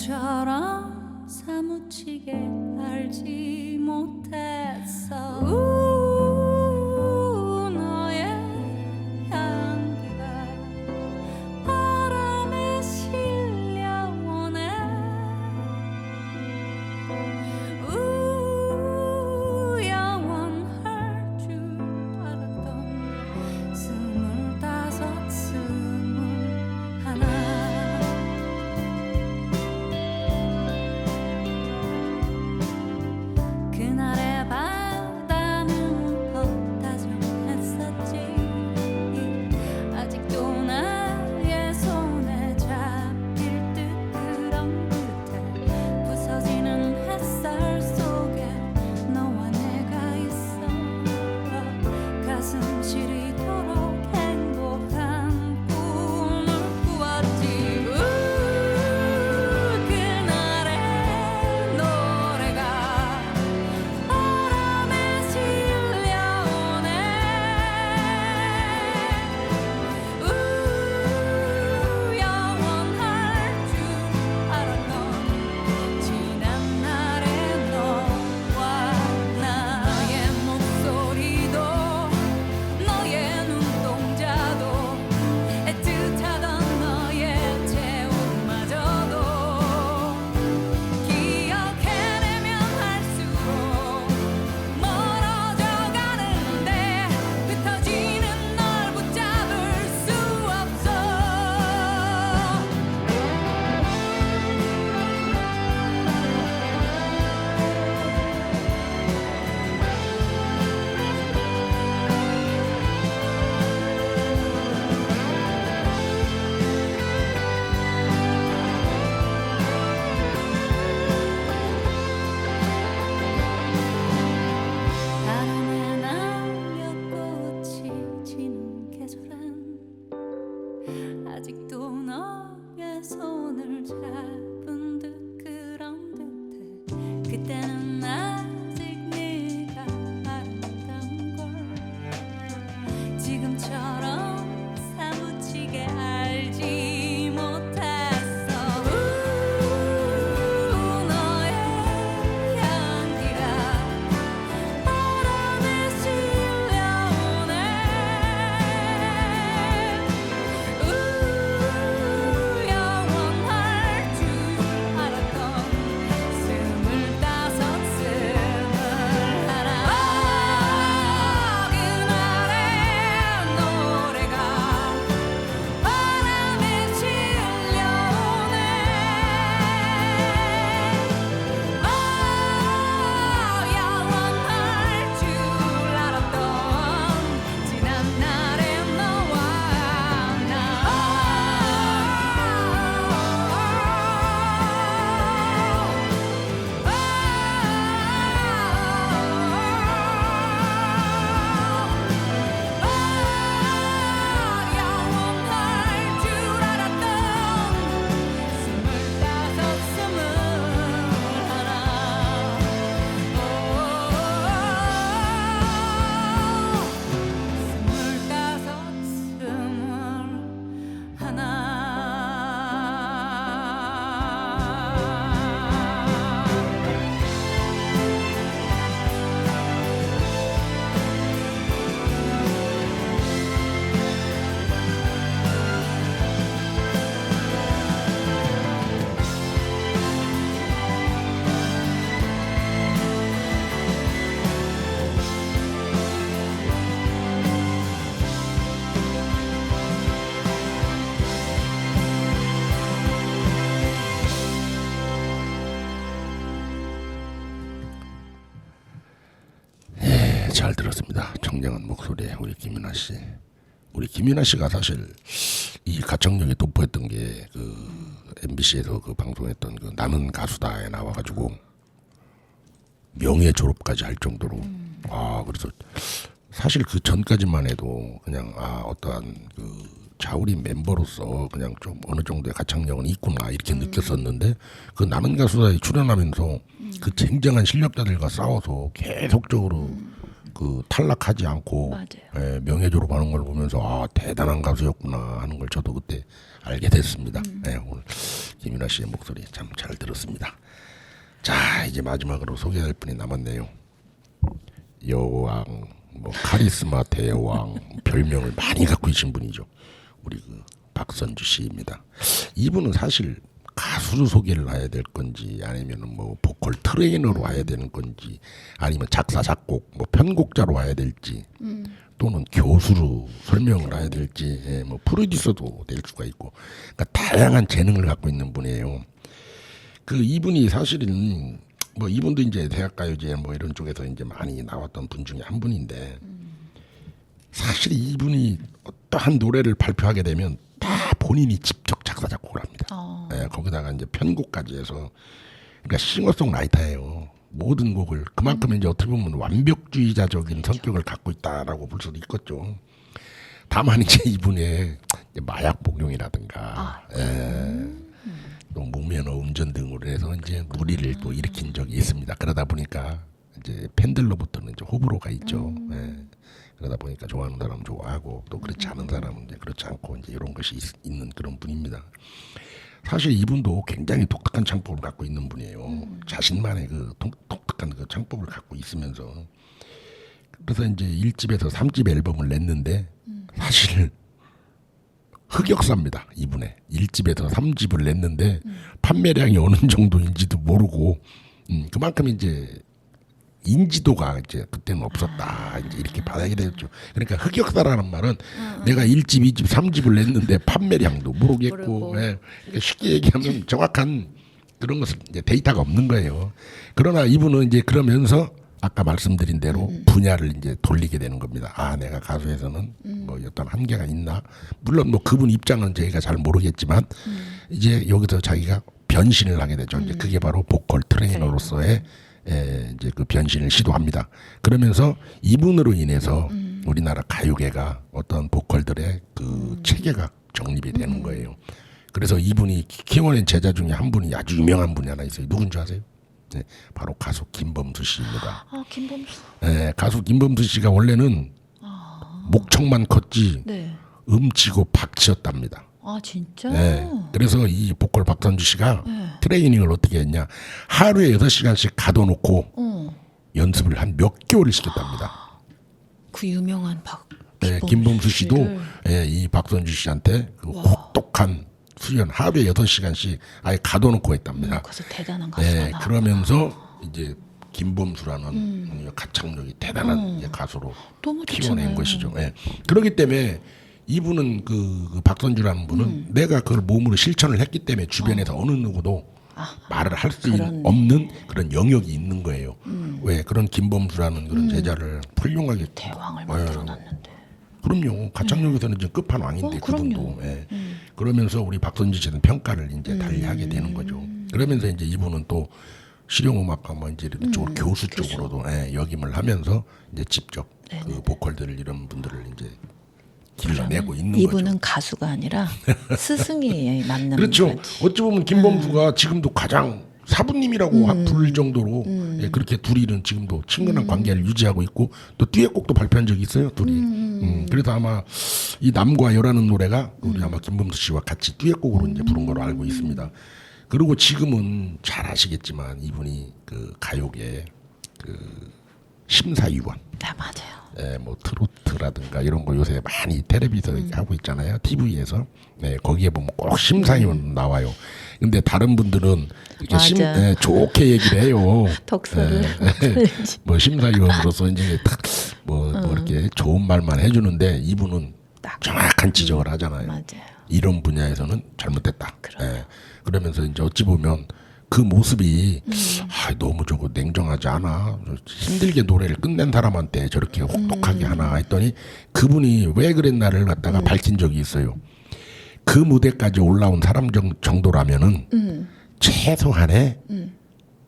지금처럼 사무치게 알지 못했어 너의 향기가 바람에 실려오네 영원할 줄 알았던 25, 21 그날의 바다는 헛다정했었지 아직도 나의 손에 잡힐 듯 그런 듯해 부서지는 햇살 속에 너와 내가 있어 가슴 시리도록 행복한 꿈을 꾸었지 그날의 노래가 바람에 실려오네 영원할 줄 알았던 지난 날의 너와 나의 목소리도 너의 눈동자도 애틋하던 너의 체온마저도 기억해내면 할수록 멀어져 가는데 흩어지는 널 붙잡을 수 없어 바람에 날려 꽃이 지는 계절엔 아직도 너의 손을 잡은 듯 그런 듯해 그때는 아직 네가 아름다운 걸 지금처럼 사무치게 알지 못했어 너의 향기가 바람에 실려오네 영원할 줄 알았던 25, 21 그날의 노래가 바람에 실려오네 영원할 줄 알았던 지난 날의 너와 영원할 줄 알았던 잘 들었습니다. 청량한 목소리의 우리 김윤아 씨. 우리 김윤아 씨가 사실 이 가창력이 돋보였던 게 그 MBC에서 그 방송했던 그 나는 가수다에 나와가지고 명예 졸업까지 할 정도로 그래서 사실 그 전까지만 해도 그냥 어떠한 그 자우리 멤버로서 그냥 좀 어느 정도의 가창력은 있구나 이렇게 느꼈었는데 그 나는 가수다에 출연하면서 그 쟁쟁한 실력자들과 싸워서 계속적으로 그 탈락하지 않고 맞아요. 예, 명예 졸업하는 걸 보면서 아 대단한 가수였구나 하는 걸 저도 그때 알게 됐습니다. 예, 오늘 김윤아 씨의 목소리 참 잘 들었습니다. 자 이제 마지막으로 소개할 분이 남았네요. 여왕, 뭐 카리스마 대왕 별명을 많이 갖고 계신 분이죠. 우리 그 박선주 씨입니다. 이분은 사실 가수로 소개를 해야 될 건지 아니면 뭐 보컬 트레이너로 와야 되는 건지 아니면 작사 작곡 뭐 편곡자로 와야 될지 또는 교수로 설명을 해야 될지 예, 뭐 프로듀서도 될 수가 있고 그러니까 다양한 재능을 갖고 있는 분이에요. 그 이분이 사실은 뭐 이분도 이제 대학가요제 뭐 이런 쪽에서 이제 많이 나왔던 분 중에 한 분인데 사실 이분이 어떠한 노래를 발표하게 되면 다 본인이 직접 작사 작곡을 합니다. 예, 거기다가 이제 편곡까지 해서 그러니까 싱어송라이터예요. 모든 곡을 그만큼 이제 어떻게 보면 완벽주의자적인 성격을 갖고 있다라고 볼 수도 있겠죠. 다만 이제 이분의 이제 마약 복용이라든가 또 무면허 운전 등으로 해서 이제 무리를 또 일으킨 적이 있습니다. 그러다 보니까 이제 팬들로부터는 이제 호불호가 있죠. 예. 그러다 보니까 좋아하는 사람 좋아하고 또 그렇지 않은 사람은 이제 그렇지 않고 이제 이런 것이 있는 그런 분입니다. 사실 이분도 굉장히 독특한 창법을 갖고 있는 분이에요. 자신만의 그 독특한 그 창법을 갖고 있으면서 그래서 이제 1집에서 3집 앨범을 냈는데 사실 흑역사입니다. 이분의 1집에서 3집을 냈는데 판매량이 어느 정도인지도 모르고 그만큼 이제 인지도가 이제 그때는 없었다. 이제 이렇게 받아야 되겠죠. 그러니까 흑역사라는 말은 내가 1집, 2집, 3집을 냈는데 판매량도 모르겠고 예. 그러니까 쉽게 얘기하면 정확한 그런 것은 이제 데이터가 없는 거예요. 그러나 이분은 이제 그러면서 아까 말씀드린 대로 분야를 이제 돌리게 되는 겁니다. 아, 내가 가수에서는 뭐 어떤 한계가 있나? 물론 뭐 그분 입장은 저희가 잘 모르겠지만 이제 여기서 자기가 변신을 하게 되죠. 이제 그게 바로 보컬 트레이너로서의 이제 그 변신을 시도합니다. 그러면서 이분으로 인해서 우리나라 가요계가 어떤 보컬들의 그 체계가 정립이 되는 거예요. 그래서 이분이 키워낸 제자 중에 한 분이 아주 유명한 분이 하나 있어요. 누군지 아세요? 네, 바로 가수 김범수 씨입니다. 아 김범수. 네, 가수 김범수 씨가 원래는 목청만 컸지 네. 음치고 박치였답니다. 아 진짜? 네, 그래서 이 보컬 박선주 씨가 트레이닝을 어떻게 했냐. 하루에 6시간씩 가둬놓고 연습을 한 몇 개월을 시켰답니다. 그 유명한 네, 김범수 씨도 이 박선주 씨한테 그 혹독한 수련 하루에 8시간씩 아예 가둬놓고 했답니다. 그래서 대단한 가수가 네, 나왔구나. 그러면서 이제 김범수라는 가창력이 대단한 이제 가수로 너무 키워낸 좋잖아요. 것이죠. 예. 그렇기 때문에 이분은 그 박선주라는 분은 내가 그걸 몸으로 실천을 했기 때문에 주변에서 어느 누구도 말을 할 수 없는 그런 영역이 있는 거예요. 왜 그런 김범수라는 그런 제자를 훌륭하게 대왕을 만들어놨는데. 그럼요. 가창력에서는 지금 끝판왕인데 그분도. 예. 그러면서 우리 박선주 씨는 평가를 이제 달리하게 되는 거죠. 그러면서 이제 이분은 또 실용음악과 뭐 이제 이쪽으로 교수 쪽으로도 역임을 하면서 이제 직접 그 보컬들을 이런 분들을 이제 길러내고 있는 거죠. 이분은 가수가 아니라 스승이 맞는 그렇죠. 거지. 어찌 보면 김범수가 지금도 가장 사부님이라고 부를 정도로 그렇게 둘이는 지금도 친근한 관계를 유지하고 있고 또 듀엣곡도 발표한 적이 있어요. 둘이. 그래서 아마 이 남과 여라는 노래가 우리 아마 김범수 씨와 같이 듀엣곡으로 이제 부른 걸로 알고 있습니다. 그리고 지금은 잘 아시겠지만 이분이 그 가요계 그 심사위원. 네 맞아요. 뭐 트로트라든가 이런 거 요새 많이 텔레비에서 하고 있잖아요. TV에서. 네, 거기에 보면 꼭 심사위원 나와요. 근데 다른 분들은 이렇게 좋게 얘기를 해요. 덕서를 뭐 심사위원으로서 이제 뭐 이렇게 좋은 말만 해주는데 이분은 정확한 지적을 하잖아요. 맞아요. 이런 분야에서는 잘못됐다. 그러면서 이제 어찌 보면 그 모습이 너무 저거 냉정하지 않아. 힘들게 노래를 끝낸 사람한테 저렇게 혹독하게 하나 했더니 그분이 왜 그랬나를 갖다가 밝힌 적이 있어요. 그 무대까지 올라온 사람 정도라면은 최소한의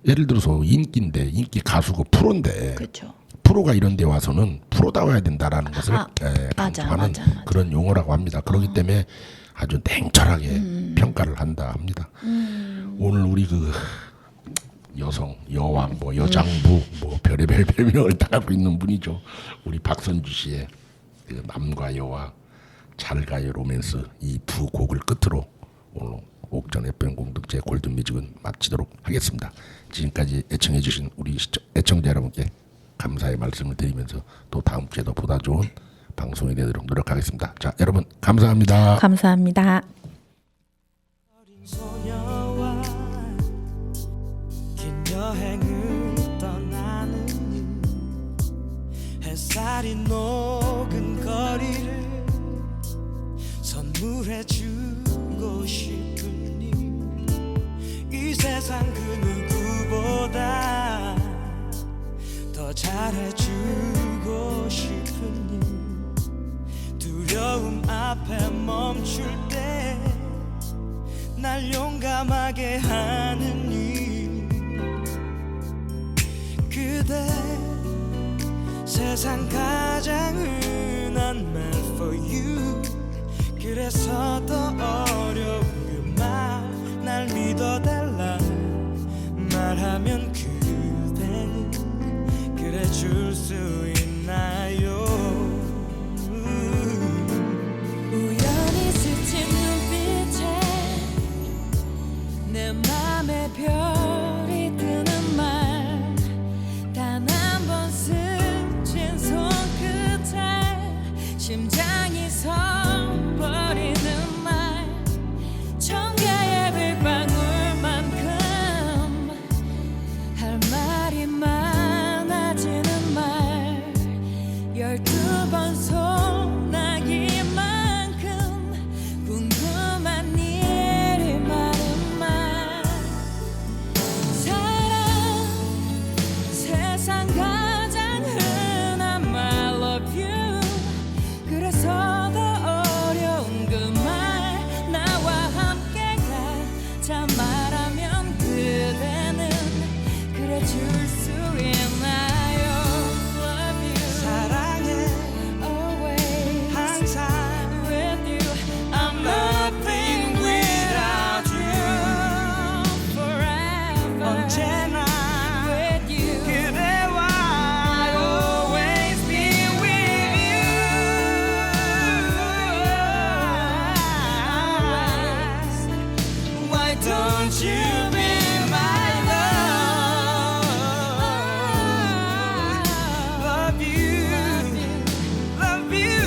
예를 들어서 인기인데 인기 가수고 프로인데 그렇죠. 프로가 이런 데 와서는 프로다워야 된다라는 것을 강조하는 맞아. 그런 용어라고 합니다. 그렇기 때문에 아주 냉철하게 평가를 한다 합니다. 오늘 우리 그 여성, 여왕, 뭐 여장부, 뭐 별의별 별명을 다 갖고 있는 분이죠. 우리 박선주 씨의 그 남과 여와 잘 가요 로맨스 이 두 곡을 끝으로 오늘 옥전 FM 공동체 골든 뮤직은 마치도록 하겠습니다. 지금까지 애청해주신 우리 애청자 여러분께 감사의 말씀을 드리면서 또 다음 주에도 보다 좋은 방송이 되도록 노력하겠습니다. 자, 여러분 감사합니다. 감사합니다. 어린 소녀와 긴 여행을 떠나는 햇살이 녹은 거리를 선물해주고 싶으니 이 세상 그 누구보다 더 잘해주고 싶으니 두려움 앞에 멈출 때 날 용감하게 하는 일 그대 세상 가장 흔한 말 for you 그래서 더 어려운 그 말 날 믿어달라 말하면 그대는 그래 줄 수 있나요 우연히 스친 눈빛에 내 맘에 별이 뜨는 말 단 한 번 스친 손끝에 심장이 서버리는 말 청가의 빗방울만큼 할 말이 많아지는 말 12번 소나기만큼 궁금한 일이 많은 말 사랑 세상 가장 흔한 말 love you 그래서 더 어려운 그 말 나와 함께 가자 말하면 그대는 그래 줄 수 있나요 love you 사랑해 always 항상 with you I'm nothing without you forever 언제나 with you 그대와 always be with you Why don't you be my love Love you Love you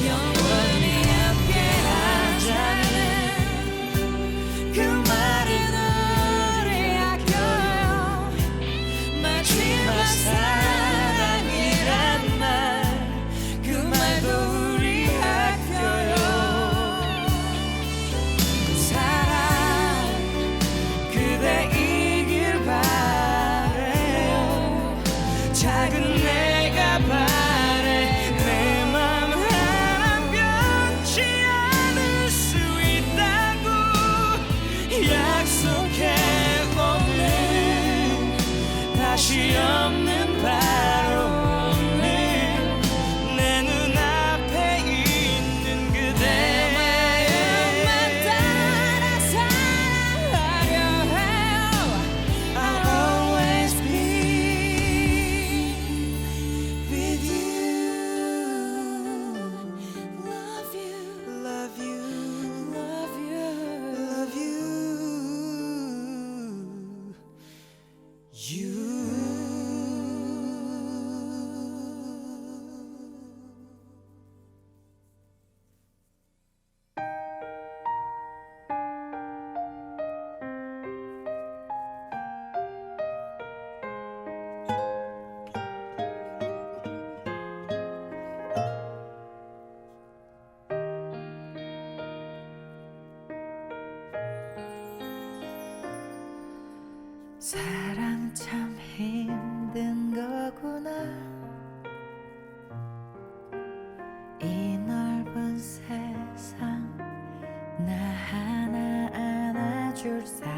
영원히 함께하자는 그 말은 우리 아껴요 마지막 사랑이란 말 그 말도 우리 아껴요 사랑 그대이길 바래요 작은 내가 바래 내 맘 하나 변치 않을 수 있다고 약속해 오늘 다시 없는 바로 오늘 내 눈앞에 있는 그대 내 마음만 따라 사랑하려 해요 I'll always be with you love you Love you love you Love you You 사랑 참 힘든 거구나 이 넓은 세상 나 하나 안아줄 사람